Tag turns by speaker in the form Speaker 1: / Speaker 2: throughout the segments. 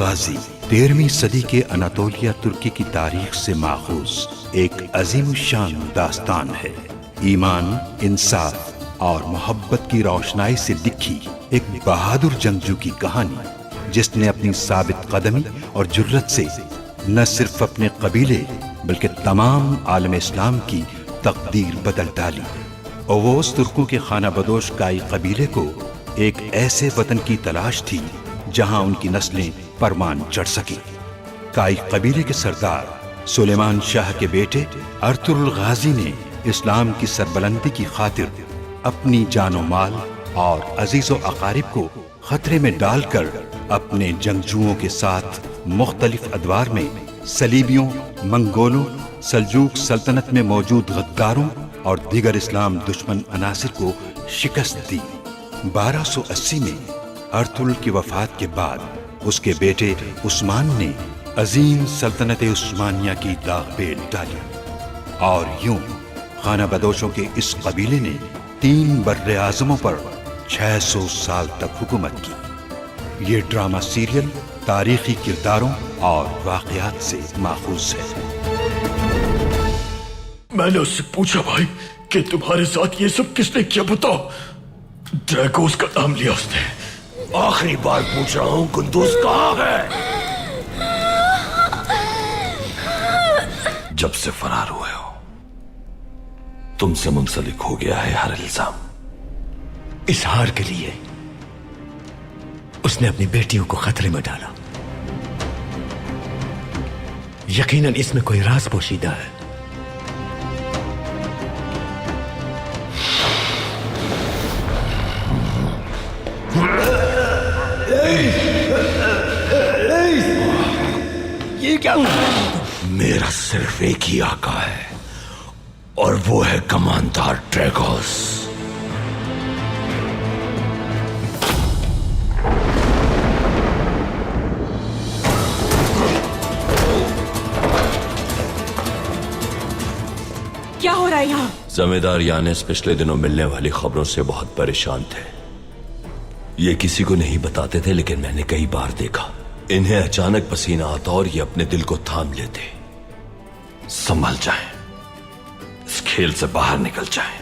Speaker 1: गाजी 13वीं सदी के अनातोलिया तुर्की की तारीख से माखूज एक अजीम शान दास्तान है। ईमान, इंसाफ और मोहब्बत की रोशनाई से लिखी एक बहादुर जंगजू की कहानी, जिसने अपनी साबित कदमी और जुर्रत से न सिर्फ अपने कबीले बल्कि तमाम आलम इस्लाम की तकदीर बदल डाली। ओवोस तुर्कों के खाना बदोश काई कबीले को एक ऐसे वतन की तलाश थी जहां उनकी नस्लें परमान चढ़ सकी। काई कबीले के सरदार सुलेमान शाह के बेटे अर्तुगरुल गाजी ने इस्लाम की सरबलंदी की खातिर अपनी जानो माल और अजीजो अकारिब को खतरे में डालकर अपने जंगजुओं के साथ मुख्तलिफ अदवार में सलीबियों, मंगोलों, सल्जूक सल्तनत में मौजूद गद्दारों और दीगर इस्लाम दुश्मन अनासिर को शिकस्त दी। 1280 में अर्तुगरुल की वफात के बाद उसके बेटे उस्मान ने अजीम सल्तनत उस्मानिया की दागबेल डाली और यूं खाना बदोशों के इस कबीले ने 3 बर्रे आज़मों पर 600 साल तक हुकूमत की। ये ड्रामा सीरियल तारीखी किरदारों और वाक़यात से माखूज है।
Speaker 2: मैंने उससे पूछा भाई कि तुम्हारे साथ ये सब किसने किया, बताओ। ड्रैगोस का नाम लिया उसने। आखिरी बार पूछ रहा हूं, कुंदूज कहाँ है? जब से फरार हुए हो तुमसे मुंसलिक हो गया है हर इल्जाम।
Speaker 3: इस हार के लिए उसने अपनी बेटियों को खतरे में डाला। यकीनन इसमें कोई राज पोशीदा है।
Speaker 2: ये क्या? मेरा सिर्फ एक ही आका है और वो है कमांडर ड्रैगोस।
Speaker 4: क्या हो रहा है यहाँ?
Speaker 2: जमींदार यानेस पिछले दिनों मिलने वाली खबरों से बहुत परेशान थे। ये किसी को नहीं बताते थे, लेकिन मैंने कई बार देखा इन्हें अचानक पसीना आता और ये अपने दिल को थाम लेते। संभल जाएं, इस खेल से बाहर निकल जाएं,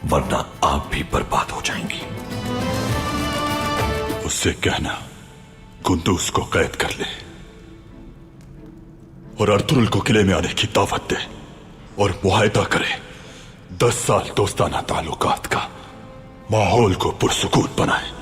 Speaker 2: वरना आप भी बर्बाद हो जाएंगी।
Speaker 5: उससे कहना कुंदूज को कैद कर ले और अर्तुगरुल को किले में आने की दावत दे और मुआहदा करे 10 साल दोस्ताना ताल्लुकात का, माहौल को पुरसुकून बनाए।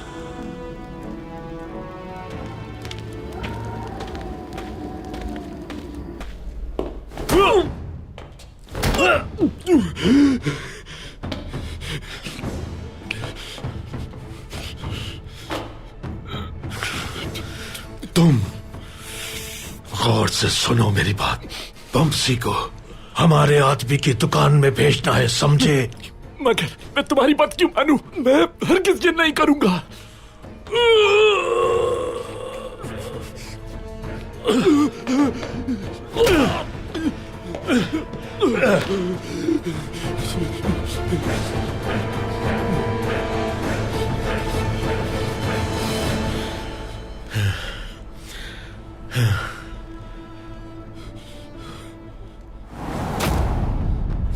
Speaker 2: तुम गौर से सुनो मेरी बात। बम्सी को हमारे आदमी की दुकान में भेजना है, समझे?
Speaker 6: मगर मैं तुम्हारी बात क्यों मानूं? मैं हरगिज़ ये नहीं करूंगा।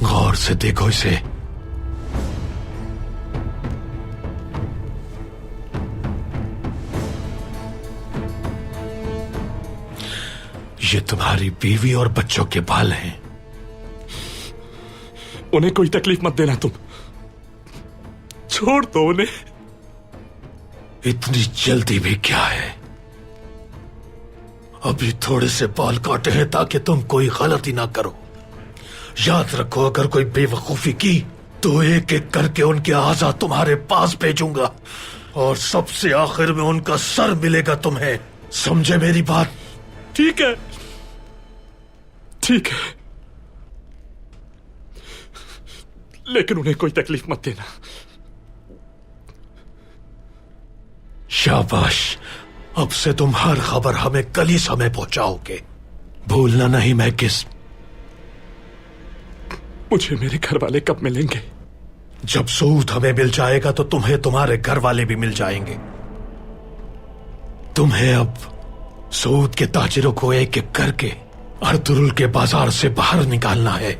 Speaker 2: गौर से देखो इसे। ये तुम्हारी बीवी और बच्चों के बाल हैं।
Speaker 6: उन्हें कोई तकलीफ मत देना, तुम छोड़ दो उन्हें।
Speaker 2: इतनी जल्दी भी क्या है? अभी थोड़े से बाल काटे हैं ताकि तुम कोई गलती ना करो। याद रखो, अगर कोई बेवकूफी की तो एक एक करके उनके आज़ा तुम्हारे पास भेजूंगा और सबसे आखिर में उनका सर मिलेगा तुम्हें। समझे मेरी बात?
Speaker 6: ठीक है, ठीक है, लेकिन उन्हें कोई तकलीफ मत देना।
Speaker 2: शाबाश, अब से तुम हर खबर हमें कल ही समय पहुंचाओगे। भूलना नहीं मैं किस।
Speaker 6: मुझे मेरे घर वाले कब मिलेंगे?
Speaker 2: जब सूद हमें मिल जाएगा तो तुम्हें तुम्हारे घर वाले भी मिल जाएंगे।
Speaker 3: तुम्हें अब सूद के ताजिरों को एक एक करके अर्तुरुल के बाजार से बाहर निकालना है।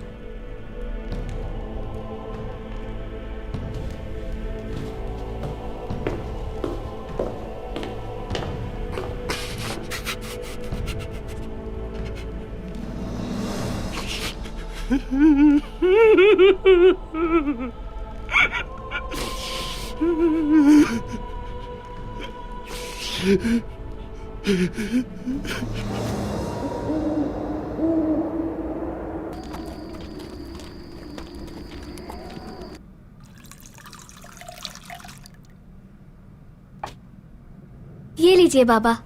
Speaker 4: ये लीजिए बाबा।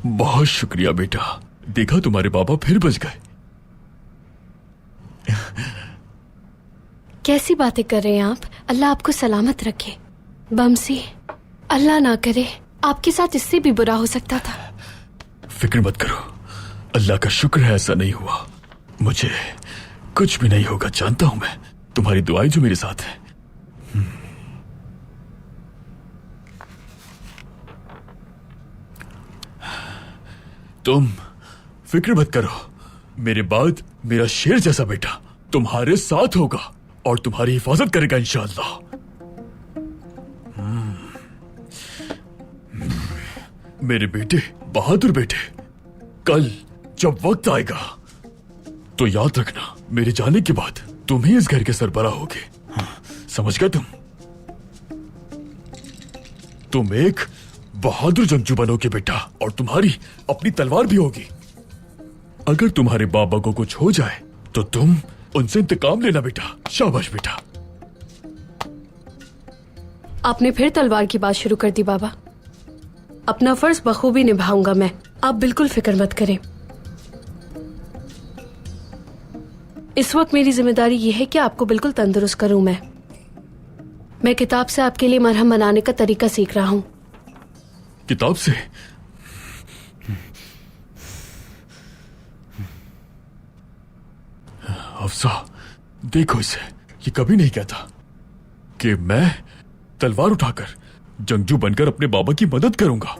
Speaker 6: बहुत शुक्रिया बेटा, देखा तुम्हारे बाबा फिर बच गए।
Speaker 4: कैसी बातें कर रहे हैं आप? अल्लाह आपको सलामत रखे। बमसी, अल्लाह ना करे आपके साथ इससे भी बुरा हो सकता था।
Speaker 6: फिक्र मत करो, अल्लाह का शुक्र है ऐसा नहीं हुआ। मुझे कुछ भी नहीं होगा, जानता हूं मैं। तुम्हारी दुआएं जो मेरे साथ है। तुम फिक्र मत करो, मेरे बाद मेरा शेर जैसा बेटा तुम्हारे साथ होगा और तुम्हारी हिफाजत करेगा इंशाअल्लाह। मेरे बेटे, बहादुर बेटे, कल जब वक्त आएगा तो याद रखना, मेरे जाने के बाद तुम ही इस घर के सरबराह होगे। समझ गए तुम एक बहादुर जंगजू बनोगे बेटा, और तुम्हारी अपनी तलवार भी होगी। अगर तुम्हारे बाबा को कुछ हो जाए तो तुम उनसे इंतकाम लेना बेटा। शाबाश बेटा।
Speaker 4: आपने फिर तलवार की बात शुरू कर दी बाबा। अपना फर्ज बखूबी निभाऊंगा मैं, आप बिल्कुल फिक्र मत करें। इस वक्त मेरी जिम्मेदारी यह है कि आपको बिल्कुल तंदुरुस्त करूं। मैं किताब से आपके लिए मरहम बनाने का तरीका सीख रहा हूं।
Speaker 6: किताब से? अफसा, देखो इसे, ये कभी नहीं कहता कि मैं तलवार उठाकर जंगजू बनकर अपने बाबा की मदद करूंगा।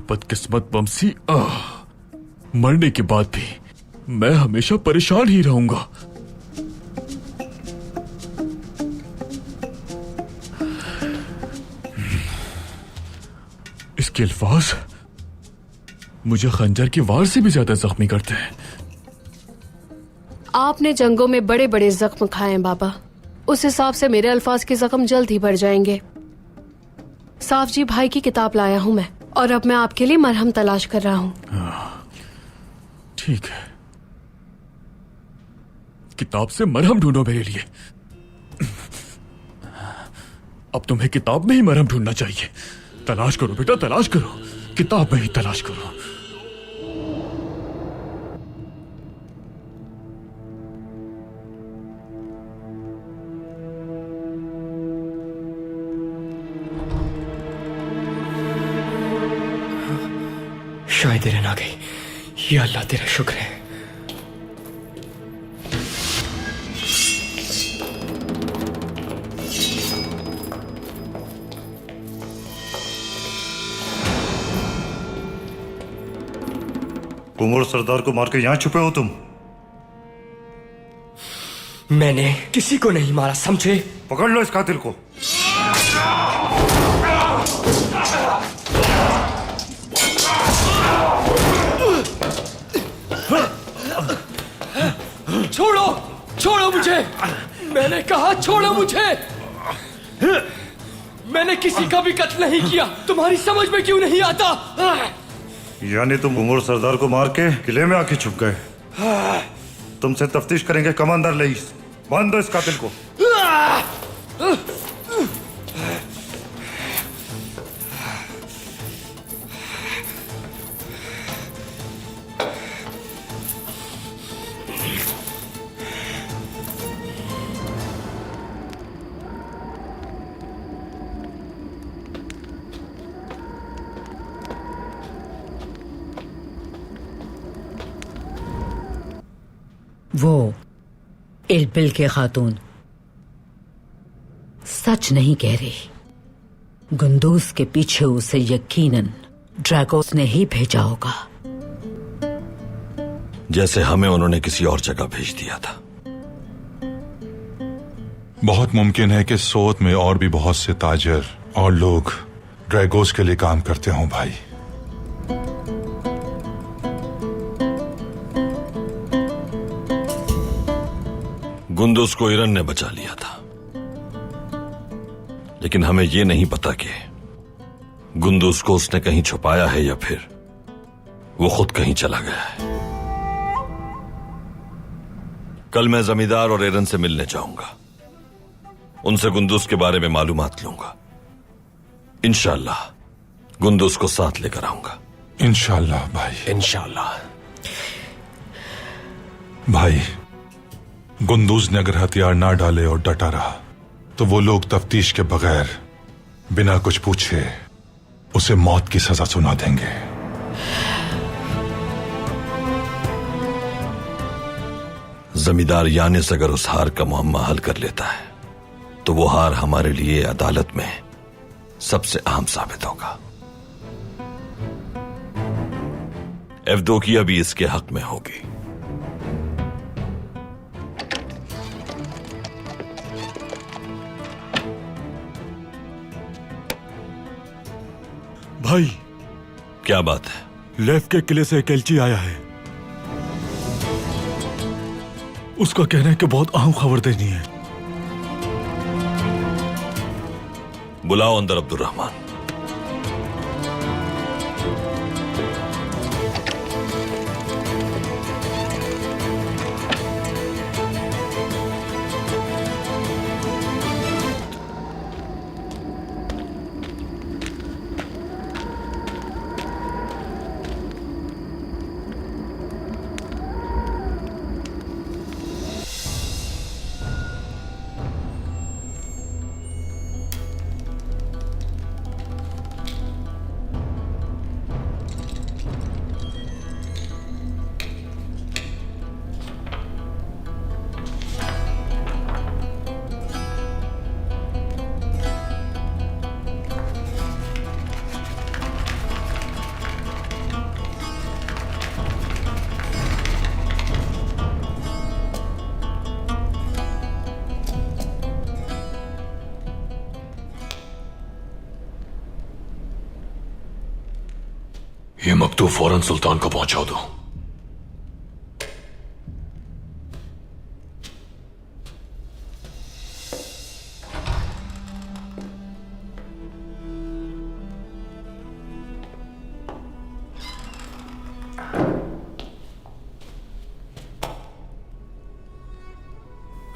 Speaker 6: बदकिस्मत बमसी, मरने के बाद भी मैं हमेशा परेशान ही रहूंगा। इसके अल्फाज मुझे खंजर की वार से भी ज्यादा जख्मी करते हैं।
Speaker 4: आपने जंगों में बड़े बड़े जख्म खाए हैं बाबा, उस हिसाब से मेरे अल्फाज के जख्म जल्द ही बढ़ जाएंगे। साफ जी भाई की किताब लाया हूं मैं, और अब मैं आपके लिए मरहम तलाश कर रहा हूं।
Speaker 6: ठीक है, किताब से मरहम ढूंढो मेरे लिए। अब तुम्हें किताब में ही मरहम ढूंढना चाहिए। तलाश करो बेटा, तलाश करो, किताब में ही तलाश करो।
Speaker 7: शायद देर आ गई। या अल्लाह तेरा शुक्र है।
Speaker 8: कुंवर सरदार को मार के यहां छुपे हो तुम?
Speaker 7: मैंने किसी को नहीं मारा, समझे?
Speaker 8: पकड़ लो इस कातिल को।
Speaker 7: छोड़ो, छोड़ो मुझे। मैंने कहा छोड़ो मुझे। मैंने किसी का भी कत्ल नहीं किया। तुम्हारी समझ में क्यों नहीं आता?
Speaker 8: यानी तुम कुंवर सरदार को मार के किले में आके छुप गए। तुमसे तफ्तीश करेंगे कमांडर लईस। बांध दो इस कातिल को।
Speaker 9: वो इलबिल के खातून सच नहीं कह रही। गुंदूस के पीछे उसे यकीनन ड्रैगोस ने ही भेजा होगा।
Speaker 2: जैसे हमें उन्होंने किसी और जगह भेज दिया था।
Speaker 5: बहुत मुमकिन है कि सोत में और भी बहुत से ताजर और लोग ड्रैगोस के लिए काम करते हों भाई।
Speaker 2: गुंदुस को इरन ने बचा लिया था, लेकिन हमें यह नहीं पता कि गुंदुस को उसने कहीं छुपाया है या फिर वो खुद कहीं चला गया है। कल मैं जमींदार और एरन से मिलने जाऊंगा, उनसे गुंदुस के बारे में मालूमात लूंगा। इंशाअल्लाह गुंदुस को साथ लेकर आऊंगा।
Speaker 5: इंशाअल्लाह भाई,
Speaker 3: इंशाअल्लाह।
Speaker 5: भाई गुंदूज ने अगर हथियार ना डाले और डटा रहा तो वो लोग तफ्तीश के बगैर बिना कुछ पूछे उसे मौत की सजा सुना देंगे।
Speaker 2: जमींदार यानिस अगर उस हार का मुअम्मा हल कर लेता है तो वो हार हमारे लिए अदालत में सबसे अहम साबित होगा। एवदोकिया भी इसके हक में होगी।
Speaker 6: भाई,
Speaker 2: क्या बात है?
Speaker 6: लेफ के किले से एक एलची आया है। उसका कहना है कि बहुत अहम खबर देनी है।
Speaker 2: बुलाओ अंदर अब्दुर्रहमान।
Speaker 3: ये मकतूब फौरन सुल्तान को पहुंचा दो।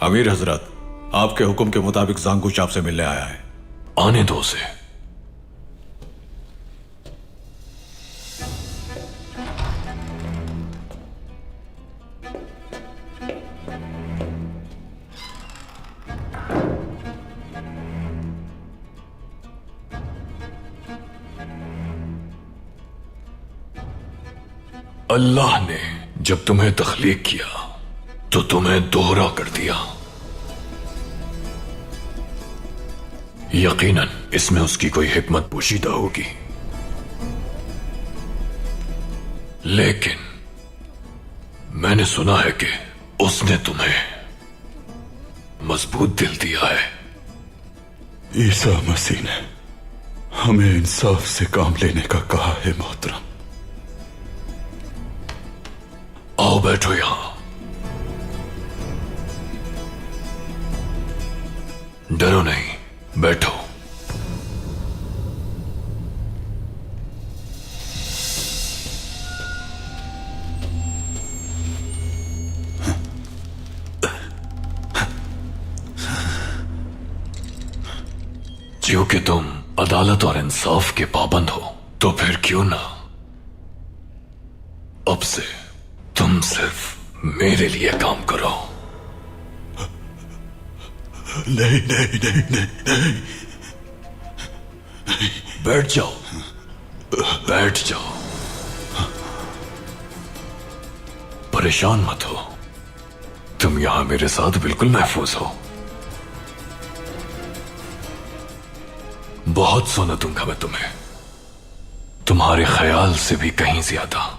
Speaker 10: अमीर हजरत, आपके हुक्म के मुताबिक जांगुश आपसे मिलने आया है।
Speaker 3: आने दो उसे। अल्लाह ने जब तुम्हें तख्लीक किया तो तुम्हें दोहरा कर दिया। यकीनन इसमें उसकी कोई हिकमत पोशीदा होगी, लेकिन मैंने सुना है कि उसने तुम्हें मजबूत दिल दिया है।
Speaker 5: ईसा मसीह ने हमें इंसाफ से काम लेने का कहा है मोहतरम।
Speaker 3: आओ बैठो यहां। डरो नहीं, बैठो। क्योंकि तुम अदालत और इंसाफ के पाबंद हो, तो फिर क्यों ना अब से तुम सिर्फ मेरे लिए काम करो।
Speaker 5: नहीं नहीं नहीं नहीं नहीं,
Speaker 3: बैठ जाओ, बैठ जाओ। परेशान मत हो, तुम यहां मेरे साथ बिल्कुल महफूज हो। बहुत सोना दूंगा मैं तुम्हें, तुम्हारे ख्याल से भी कहीं ज्यादा।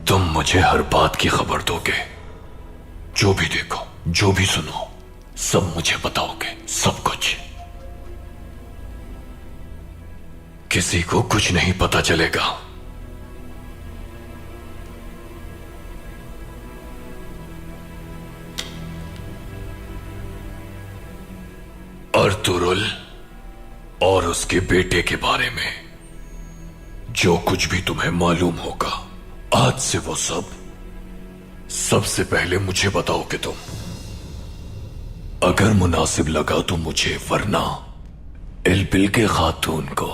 Speaker 3: तुम मुझे हर बात की खबर दोगे, जो भी देखो, जो भी सुनो, सब मुझे बताओगे, सब कुछ। किसी को कुछ नहीं पता चलेगा। अर्तुरुल और उसके बेटे के बारे में जो कुछ भी तुम्हें मालूम होगा, आज से वो सबसे पहले मुझे बताओगे तुम। अगर मुनासिब लगा तो मुझे, वरना इलबिल के खातून को।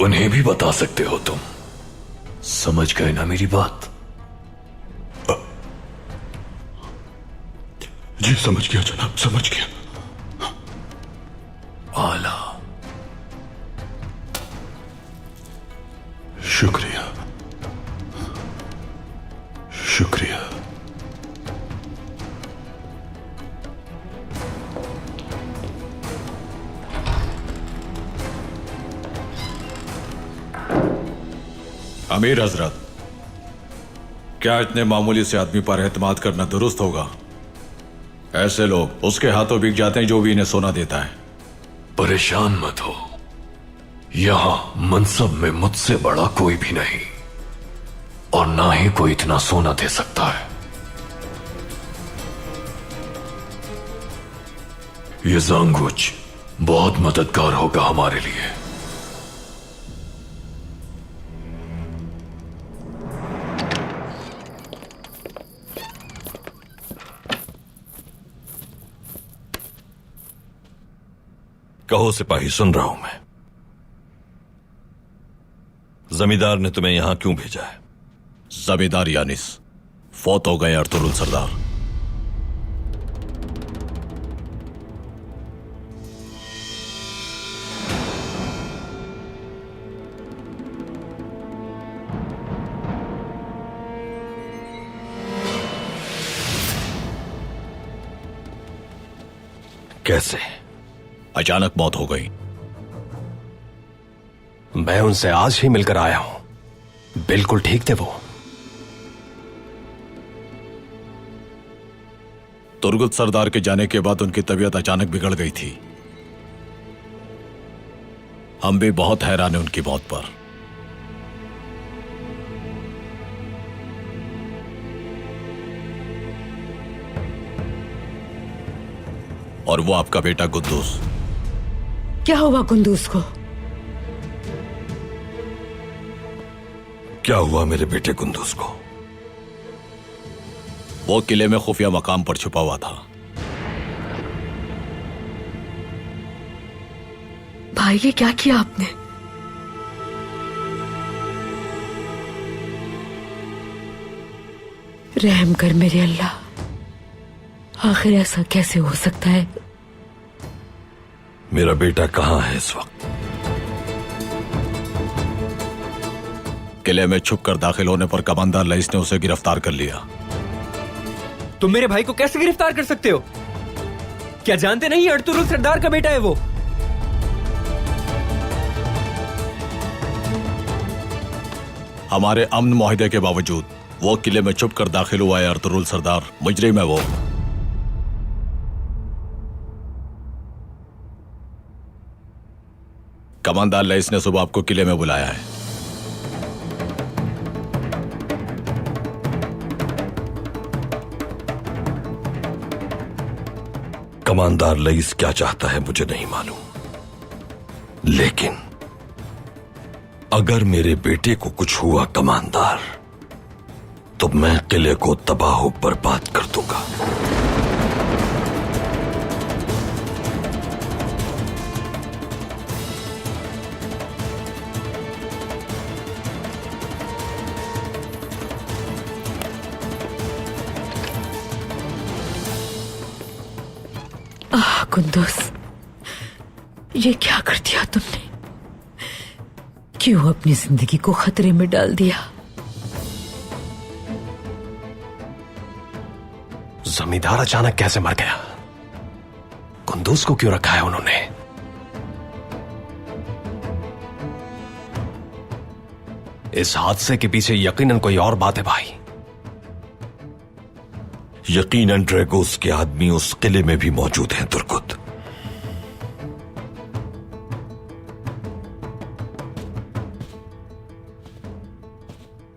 Speaker 3: उन्हें भी बता सकते हो तुम। समझ गए ना मेरी बात?
Speaker 6: जी समझ गया जनाब, समझ गया।
Speaker 3: आला,
Speaker 6: शुक्रिया, शुक्रिया।
Speaker 10: अमीर हजरत, क्या इतने मामूली से आदमी पर एतमाद करना दुरुस्त होगा? ऐसे लोग उसके हाथों बिक जाते हैं जो भी इन्हें सोना देता है।
Speaker 3: परेशान मत हो, यहां मनसब में मुझसे बड़ा कोई भी नहीं, और ना ही कोई इतना सोना दे सकता है। ये जांगुच बहुत मददगार होगा हमारे लिए।
Speaker 2: कहो सिपाही, सुन रहा हूं मैं। जमींदार ने तुम्हें यहां क्यों भेजा है?
Speaker 10: जमींदार यानिस फौत हो गए अर्तुरुल सरदार।
Speaker 2: कैसे?
Speaker 10: अचानक मौत हो गई।
Speaker 7: मैं उनसे आज ही मिलकर आया हूं, बिल्कुल ठीक थे वो।
Speaker 10: तुर्गुत सरदार के जाने के बाद उनकी तबीयत अचानक बिगड़ गई थी। हम भी बहुत हैरान हैं उनकी मौत पर। और वो आपका बेटा कुद्दूस।
Speaker 9: क्या हुआ कुंदूस को?
Speaker 2: क्या हुआ मेरे बेटे कुंदूस को?
Speaker 10: वो किले में खुफिया मकाम पर छुपा हुआ था।
Speaker 4: भाई ये क्या किया आपने?
Speaker 9: रहम कर मेरे अल्लाह, आखिर ऐसा कैसे हो सकता है?
Speaker 2: मेरा बेटा कहां है इस वक्त?
Speaker 10: किले में छुपकर दाखिल होने पर कमांडर लईस ने उसे गिरफ्तार कर लिया।
Speaker 7: तुम मेरे भाई को कैसे गिरफ्तार कर सकते हो? क्या जानते नहीं अर्तुरुल सरदार का बेटा है वो?
Speaker 10: हमारे अमन मुआहिदे के बावजूद वो किले में छुपकर दाखिल हुआ है अर्तुरुल सरदार। मुजरिम है वो। कमांडर लईस ने सुबह आपको किले में बुलाया है।
Speaker 2: कमांडर लईस क्या चाहता है मुझे नहीं मालूम, लेकिन अगर मेरे बेटे को कुछ हुआ कमांडर, तो मैं किले को तबाह बर्बाद कर दूंगा।
Speaker 9: कुंदूस, ये क्या कर दिया तुमने? क्यों अपनी जिंदगी को खतरे में डाल दिया?
Speaker 11: जमींदार अचानक कैसे मर गया? कुंदूस को क्यों रखा है उन्होंने? इस हादसे के पीछे यकीनन कोई और बात है भाई।
Speaker 2: यकीनन ड्रैगोस के आदमी उस किले में भी मौजूद हैं तुर्कुत।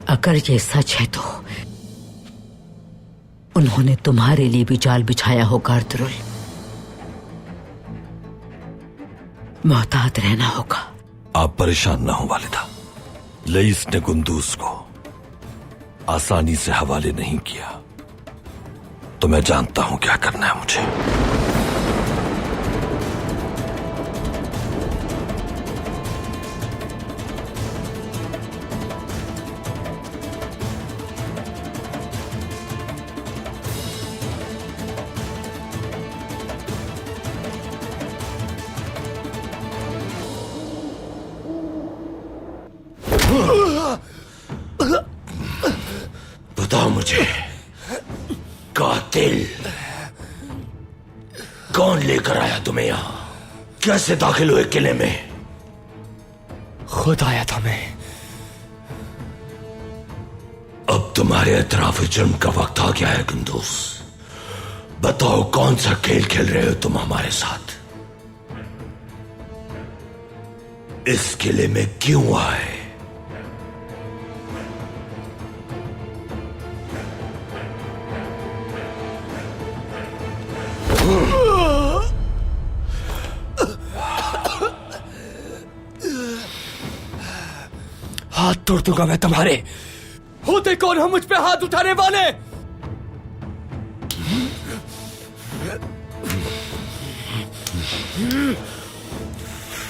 Speaker 9: अगर ये सच है तो उन्होंने तुम्हारे लिए भी जाल बिछाया होगा अर्तुरुल। मोहतात रहना होगा।
Speaker 2: आप परेशान ना हो वालिदा। लईस ने कुंदूस को आसानी से हवाले नहीं किया, तो मैं जानता हूं क्या करना है मुझे। बताओ मुझे, कातिल कौन लेकर आया तुम्हें यहां? कैसे दाखिल हुए किले में?
Speaker 11: खुद आया था मैं।
Speaker 2: अब तुम्हारे एतराफ जुर्म का वक्त आ गया है कुंदूस। बताओ कौन सा खेल खेल रहे हो तुम हमारे साथ? इस किले में क्यों आए?
Speaker 11: हाथ तोड़ दूंगा मैं तुम्हारे। होते कौन हम मुझ पे हाथ उठाने वाले?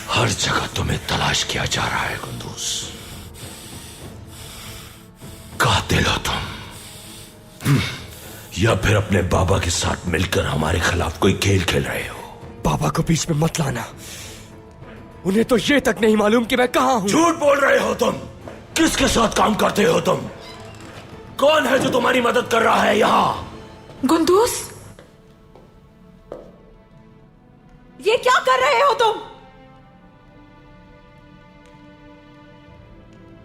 Speaker 2: हर जगह तुम्हें तलाश किया जा रहा है कुंदूस। कातिल हो तुम, या फिर अपने बाबा के साथ मिलकर हमारे खिलाफ कोई खेल खेल रहे हो?
Speaker 11: बाबा को बीच में मत लाना। उन्हें तो ये तक नहीं मालूम कि मैं कहां हूं।
Speaker 2: झूठ बोल रहे हो तुम। किसके साथ काम करते हो तुम? कौन है जो तुम्हारी मदद कर रहा है यहां?
Speaker 12: कुंदूस, ये क्या कर रहे हो तुम?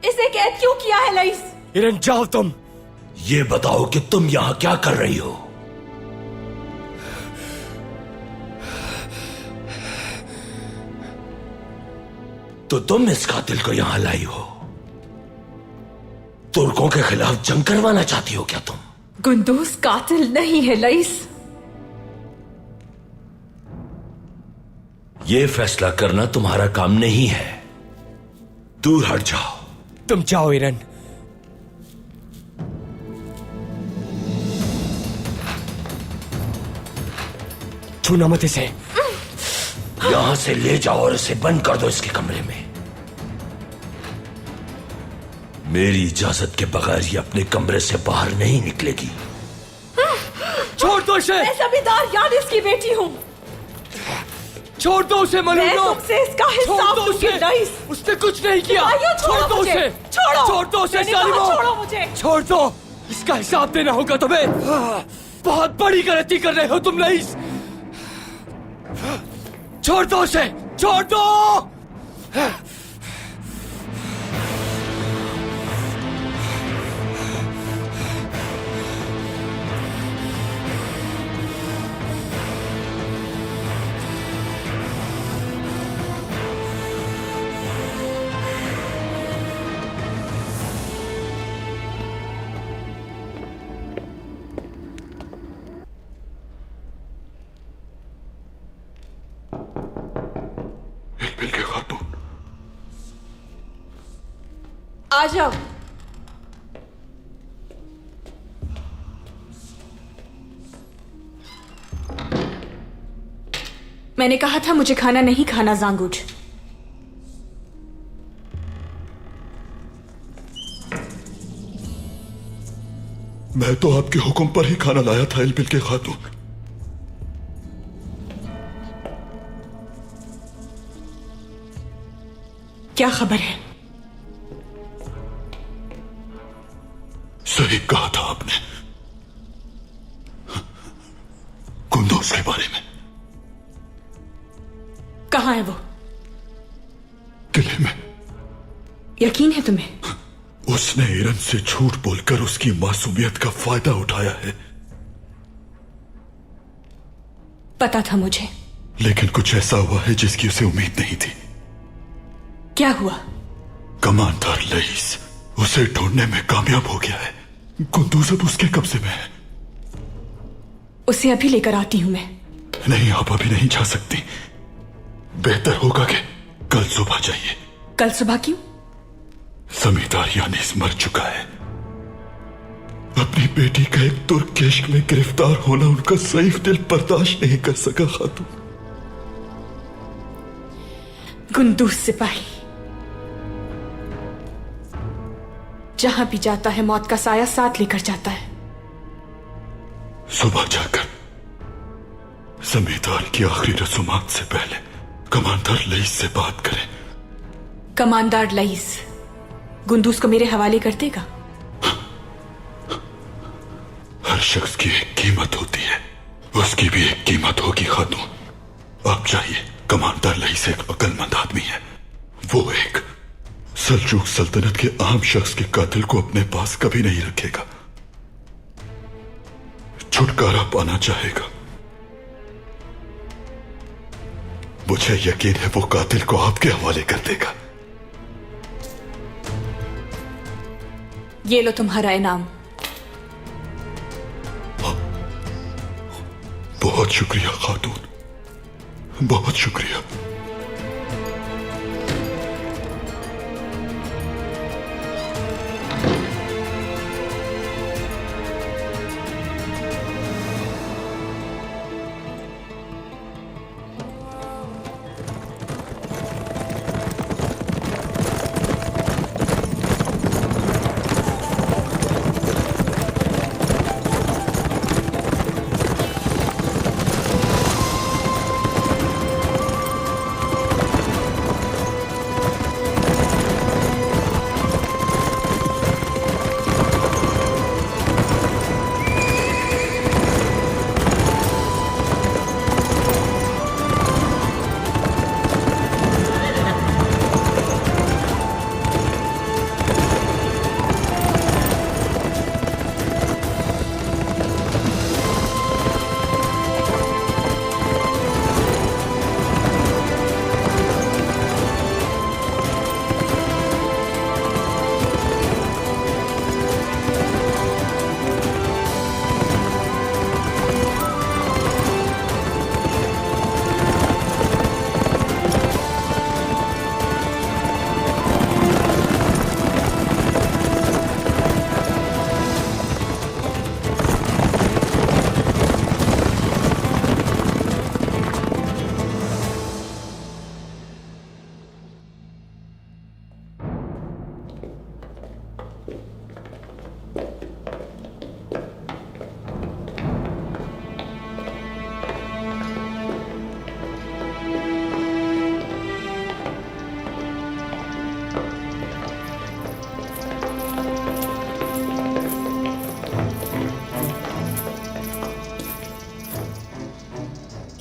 Speaker 12: इसे कैद क्यों किया है लईस?
Speaker 11: इरन जाओ तुम।
Speaker 2: ये बताओ कि तुम यहां क्या कर रही हो? तो तुम इस कातिल को यहां लाई हो? तुर्कों के खिलाफ जंग करवाना चाहती हो क्या तुम?
Speaker 12: कुंदूस कातिल नहीं है लईस।
Speaker 2: यह फैसला करना तुम्हारा काम नहीं है। दूर हट जाओ।
Speaker 11: तुम जाओ इरन। छूना मत इसे।
Speaker 2: यहां से ले जाओ और इसे बंद कर दो इसके कमरे में। मेरी इजाजत के बगैर ये अपने कमरे से बाहर नहीं निकलेगी।
Speaker 11: छोड़ दो इसे।
Speaker 12: मैं जमींदार यानिस की बेटी हूँ।
Speaker 11: छोड़ दो उसे मलूनो।
Speaker 12: मैं तुमसे इसका हिसाब दूंगी लईस।
Speaker 11: उसने कुछ नहीं किया।
Speaker 12: छोड़ दो उसे। छोड़ो।
Speaker 11: छोड़ दो उसे जालिमो।
Speaker 12: छोड़ो मुझे।
Speaker 11: छोड़ दो। इसका हिसाब देना होगा तुम्हें। बहुत बड़ी गलती कर रहे हो तुम लईस। छोड़ दो उसे। छोड़ दो।
Speaker 12: आ जाओ। मैंने कहा था मुझे खाना नहीं खाना जांगुज।
Speaker 13: मैं तो आपके हुक्म पर ही खाना लाया था इल्बिल के खातून।
Speaker 12: क्या खबर है?
Speaker 13: सही कहा था आपने, कुंदूज के बारे में।
Speaker 12: कहाँ है वो?
Speaker 13: किले में।
Speaker 12: यकीन है तुम्हें?
Speaker 13: उसने एरन से झूठ बोलकर उसकी मासूमियत का फायदा उठाया है।
Speaker 12: पता था मुझे,
Speaker 13: लेकिन कुछ ऐसा हुआ है जिसकी उसे उम्मीद नहीं थी।
Speaker 12: क्या हुआ?
Speaker 13: कमांडर लईस उसे ढूंढने में कामयाब हो गया है। कुंदूज अब उसके कब्जे में है।
Speaker 12: उसे अभी लेकर आती हूं मैं।
Speaker 13: नहीं, आप अभी नहीं जा सकती। बेहतर होगा कि कल सुबह जाइए।
Speaker 12: कल सुबह क्यों?
Speaker 13: जमींदार यानीस मर चुका है। अपनी बेटी का एक तुर्क इश्क में गिरफ्तार होना उनका सईफ दिल बर्दाश्त नहीं कर सका। खातून
Speaker 12: कुंदूज सिपाही जहां भी जाता है मौत का साया साथ लेकर जाता है।
Speaker 13: सुबह जाकर जमींदार की आखिरी रसूमात से पहले कमांडर लईस से बात करें।
Speaker 12: कमांडर लईस कुंदूज को मेरे हवाले कर देगा?
Speaker 13: हर शख्स की एक कीमत होती है, उसकी भी एक कीमत होगी खातून। आप जाइए। कमांडर लईस एक अक्लमंद आदमी है। वो एक सल्जूक सल्तनत के आम शख्स के कातिल को अपने पास कभी नहीं रखेगा। छुटकारा पाना चाहेगा। मुझे यकीन है वो कातिल को आपके हवाले कर देगा।
Speaker 12: ये लो तुम्हारा इनाम।
Speaker 13: बहुत शुक्रिया खातून, बहुत शुक्रिया।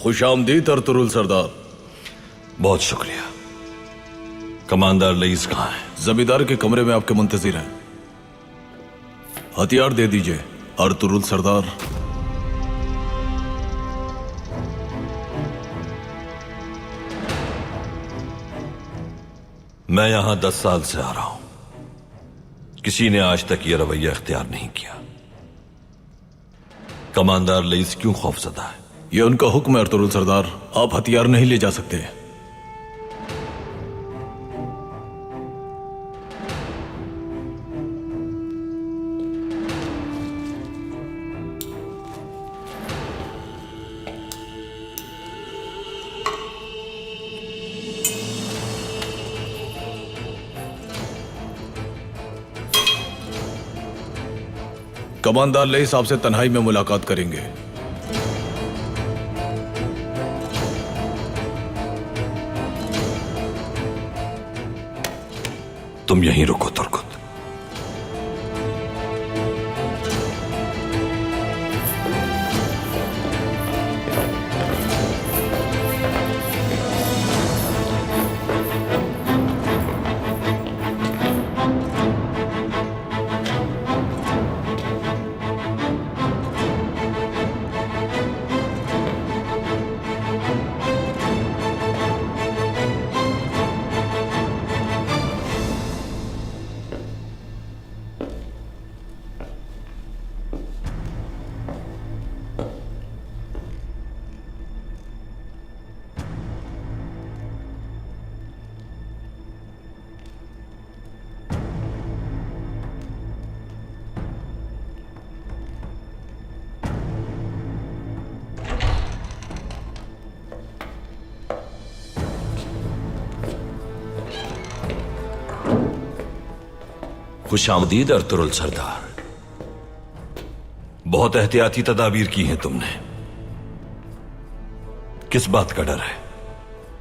Speaker 10: खुशामदीद अर्तुरुल सरदार।
Speaker 2: बहुत शुक्रिया। कमांडर लईस कहाँ है?
Speaker 10: जमींदार के कमरे में आपके मुंतजिर हैं। हथियार दे दीजिए अर्तुरुल सरदार।
Speaker 2: मैं यहां 10 साल से आ रहा हूं, किसी ने आज तक यह रवैया इख्तियार नहीं किया। कमांडर लईस क्यों खौफजदा है?
Speaker 10: यह उनका हुक्म है अर्तुरुल सरदार, आप हथियार नहीं ले जा सकते। कमांडर लईस आपसे तन्हाई में मुलाकात करेंगे।
Speaker 2: तुम यहीं रुको तुर्कुत। खुशामदीद अर्तुरुल सरदार। बहुत एहतियाती तदाबीर की हैं तुमने। किस बात का डर है?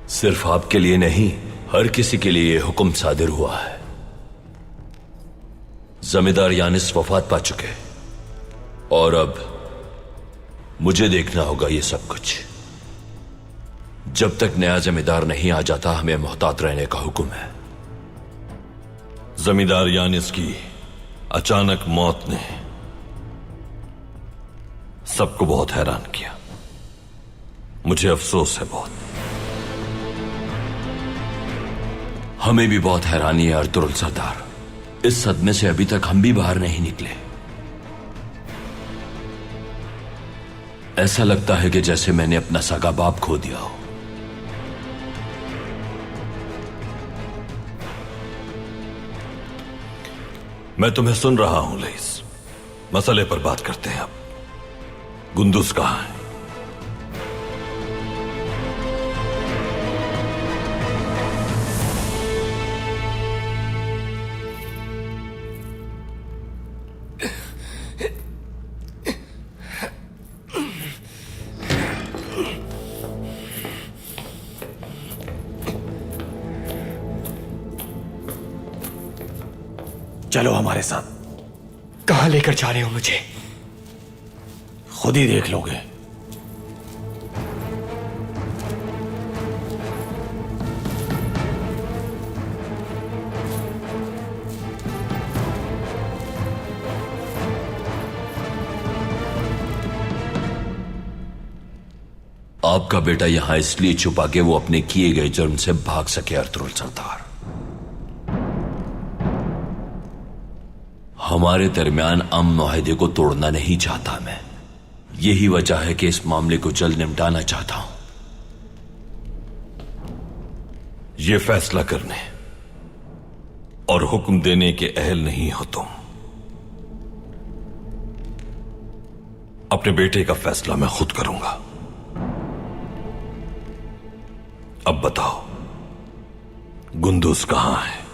Speaker 2: सिर्फ आपके लिए नहीं, हर किसी के लिए यह हुक्म सादिर हुआ है। जमींदार यानिस वफात पा चुके और अब मुझे देखना होगा ये सब कुछ। जब तक नया जमींदार नहीं आ जाता, हमें मोहतात रहने का हुक्म है। जमींदार यानिस की अचानक मौत ने सबको बहुत हैरान किया। मुझे अफसोस है बहुत। हमें भी बहुत हैरानी है अर्तुरुल सरदार। इस सदमे से अभी तक हम भी बाहर नहीं निकले। ऐसा लगता है कि जैसे मैंने अपना सगा बाप खो दिया हो। मैं तुम्हें सुन रहा हूं लईस। मसले पर बात करते हैं अब। गुंदुस कहां है?
Speaker 11: चलो हमारे साथ। कहां लेकर जा रहे हो मुझे? खुद ही देख लोगे।
Speaker 2: आपका बेटा यहां इसलिए छुपा के वो अपने किए गए जुर्म से भाग सके अर्तुरुल सरदार। हमारे दरमियान अमन मुआहदे को तोड़ना नहीं चाहता मैं। यही वजह है कि इस मामले को जल्द निपटाना चाहता हूं। यह फैसला करने और हुक्म देने के अहल नहीं हो तुम। अपने बेटे का फैसला मैं खुद करूंगा। अब बताओ, गुंदुस कहां है?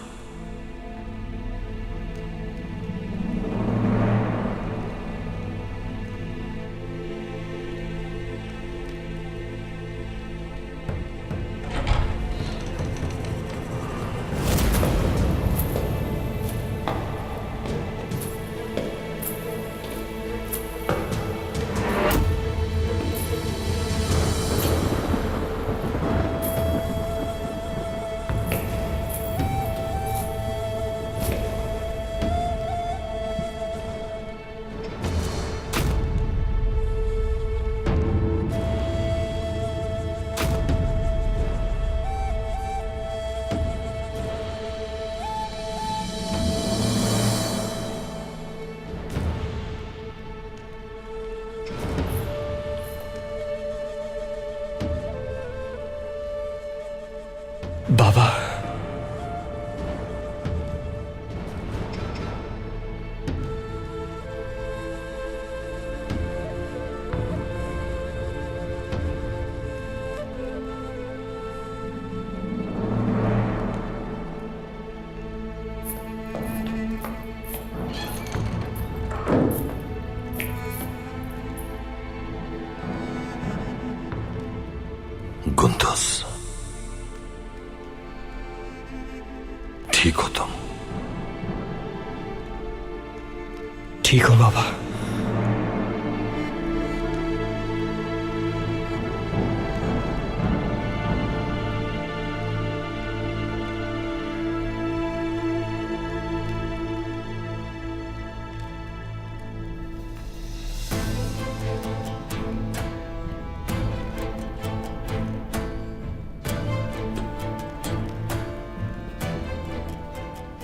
Speaker 11: ठीक हूं बाबा।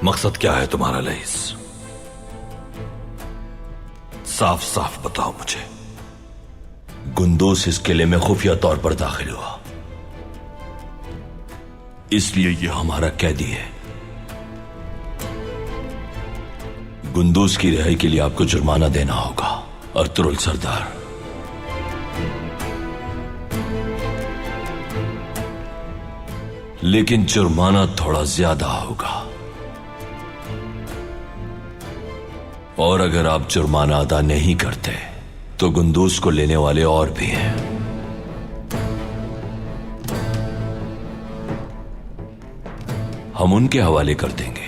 Speaker 2: मकसद क्या है तुम्हारा लईस? साफ साफ बताओ मुझे। गुंदूस इस किले में खुफिया तौर पर दाखिल हुआ, इसलिए यह हमारा कैदी है। गुंदूस की रिहाई के लिए आपको जुर्माना देना होगा अर्तुरुल सरदार। लेकिन जुर्माना थोड़ा ज्यादा होगा, और अगर आप जुर्माना अदा नहीं करते तो गुंदूस को लेने वाले और भी हैं। हम उनके हवाले कर देंगे।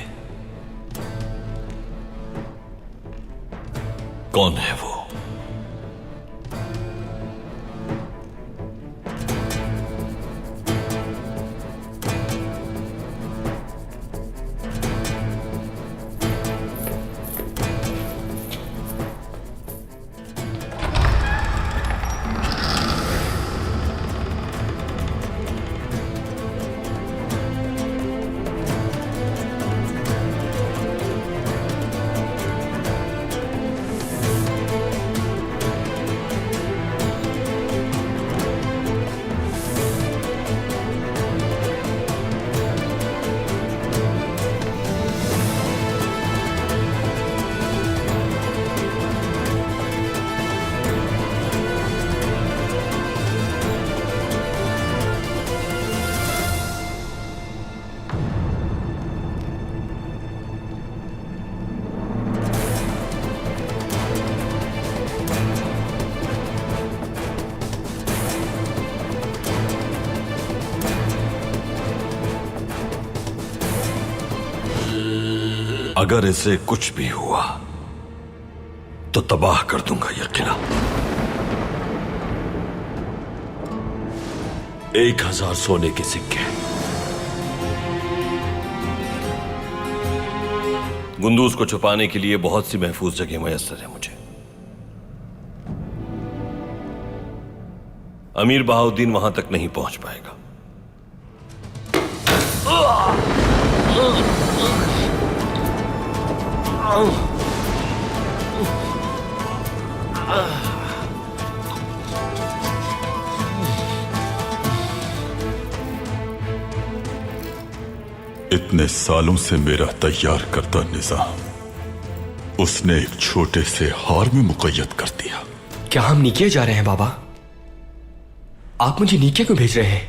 Speaker 2: कौन है वो? अगर इसे कुछ भी हुआ तो तबाह कर दूंगा यह किला। 1000 सोने के सिक्के। गुंदूस को छुपाने के लिए बहुत सी महफूज जगह मुयस्सर है मुझे। अमीर बहाउद्दीन वहां तक नहीं पहुंच पाएगा।
Speaker 13: इतने सालों से मेरा तैयार करता निजाम उसने एक छोटे से हार में मुक़य्यद कर दिया।
Speaker 11: क्या हम नीचे जा रहे हैं बाबा? आप मुझे नीचे क्यों भेज रहे हैं?